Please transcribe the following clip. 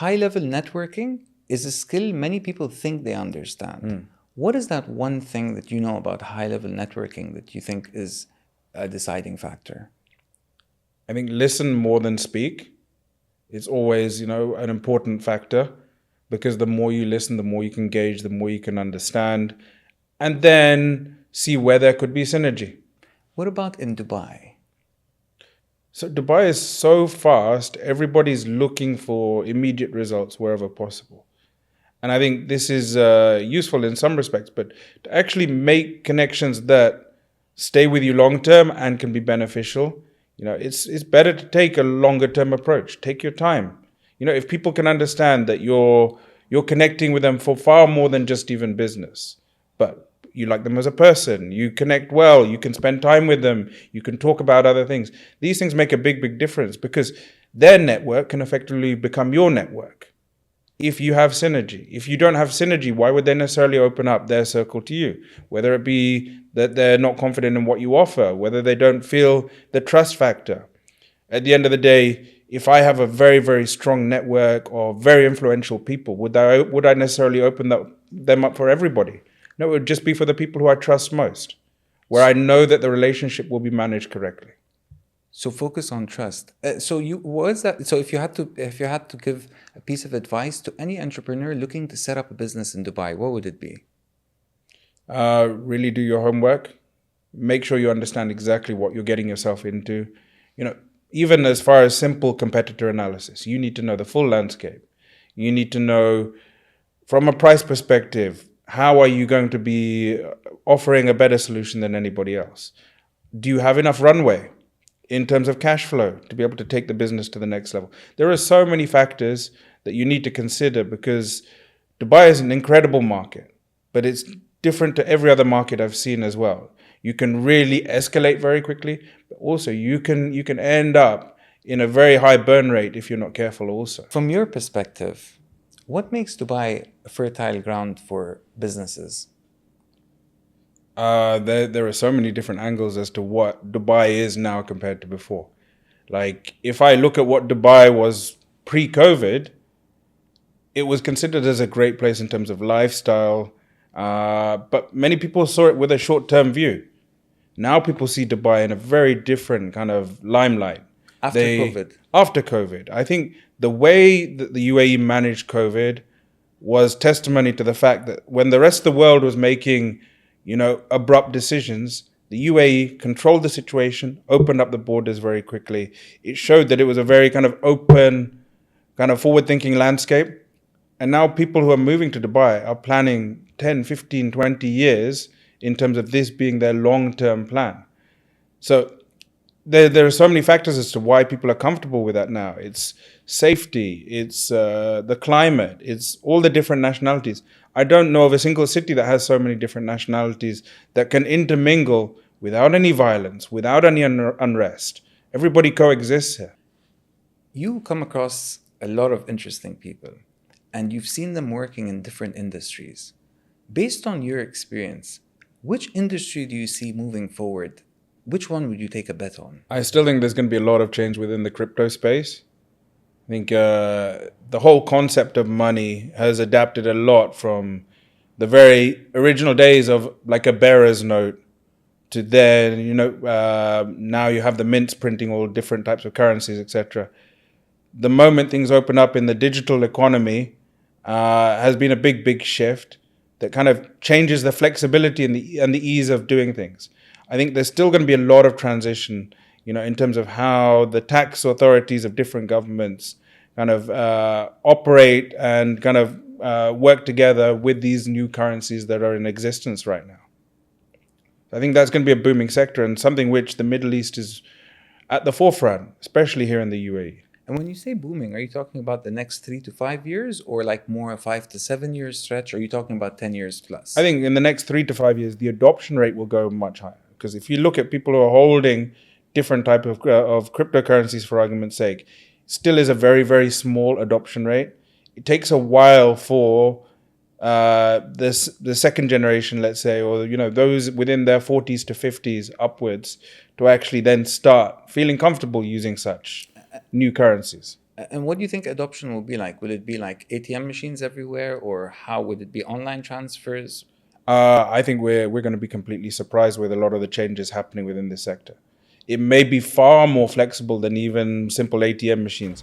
high-level networking is a skill many people think they understand. What is that one thing that you know about high-level networking that you think is a deciding factor? I think listen more than speak. It's always, an important factor, because the more you listen, the more you can gauge, the more you can understand, and then see where there could be synergy. What about in Dubai? So Dubai is so fast, everybody's looking for immediate results wherever possible. And I think this is useful in some respects, but to actually make connections that stay with you long term and can be beneficial, it's better to take a longer term approach. Take your time. If people can understand that you're connecting with them for far more than just even business, but you like them as a person, you connect well, you can spend time with them, you can talk about other things. These things make a big, big difference, because their network can effectively become your network if you have synergy. If you don't have synergy, why would they necessarily open up their circle to you? Whether it be that they're not confident in what you offer, whether they don't feel the trust factor. At the end of the day, if I have a very, very strong network of very influential people, would I necessarily open them up for everybody? No, it would just be for the people who I trust most, where I know that the relationship will be managed correctly. So focus on trust. What is that? So if you had to give a piece of advice to any entrepreneur looking to set up a business in Dubai, what would it be? Really do your homework. Make sure you understand exactly what you're getting yourself into. Even as far as simple competitor analysis, you need to know the full landscape. You need to know, from a price perspective, how are you going to be offering a better solution than anybody else? Do you have enough runway in terms of cash flow to be able to take the business to the next level? There are so many factors that you need to consider, because Dubai is an incredible market, but it's different to every other market I've seen as well. You can really escalate very quickly, but also you can end up in a very high burn rate if you're not careful also. From your perspective, what makes Dubai a fertile ground for businesses? There are so many different angles as to what Dubai is now compared to before. Like, if I look at what Dubai was pre-COVID, it was considered as a great place in terms of lifestyle, but many people saw it with a short-term view. Now people see Dubai in a very different kind of limelight. After COVID? After COVID. I think the way that the UAE managed COVID was testimony to the fact that when the rest of the world was making, abrupt decisions, the UAE controlled the situation, opened up the borders very quickly. It showed that it was a very kind of open, kind of forward-thinking landscape. And now people who are moving to Dubai are planning 10, 15, 20 years in terms of this being their long-term plan. So there are so many factors as to why people are comfortable with that now. It's safety, it's the climate, it's all the different nationalities. I don't know of a single city that has so many different nationalities that can intermingle without any violence, without any unrest. Everybody coexists here. You come across a lot of interesting people, and you've seen them working in different industries. Based on your experience, which industry do you see moving forward? Which one would you take a bet on? I still think there's going to be a lot of change within the crypto space. I think the whole concept of money has adapted a lot from the very original days of like a bearer's note to then, now you have the mints printing all different types of currencies, etc. The moment things open up in the digital economy has been a big, big shift that kind of changes the flexibility and the ease of doing things. I think there's still going to be a lot of transition, in terms of how the tax authorities of different governments kind of operate and kind of work together with these new currencies that are in existence right now. I think that's going to be a booming sector, and something which the Middle East is at the forefront, especially here in the UAE. And when you say booming, are you talking about the next 3 to 5 years, or like more a 5 to 7 years stretch? Or are you talking about 10 years plus? I think in the next 3 to 5 years, the adoption rate will go much higher. Because if you look at people who are holding different type of cryptocurrencies, for argument's sake, still is a very, very small adoption rate. It takes a while for the second generation, let's say, or those within their 40s to 50s upwards, to actually then start feeling comfortable using such new currencies. And what do you think adoption will be like? Will it be like ATM machines everywhere, or how would it be online transfers? I think we're going to be completely surprised with a lot of the changes happening within this sector. It may be far more flexible than even simple ATM machines.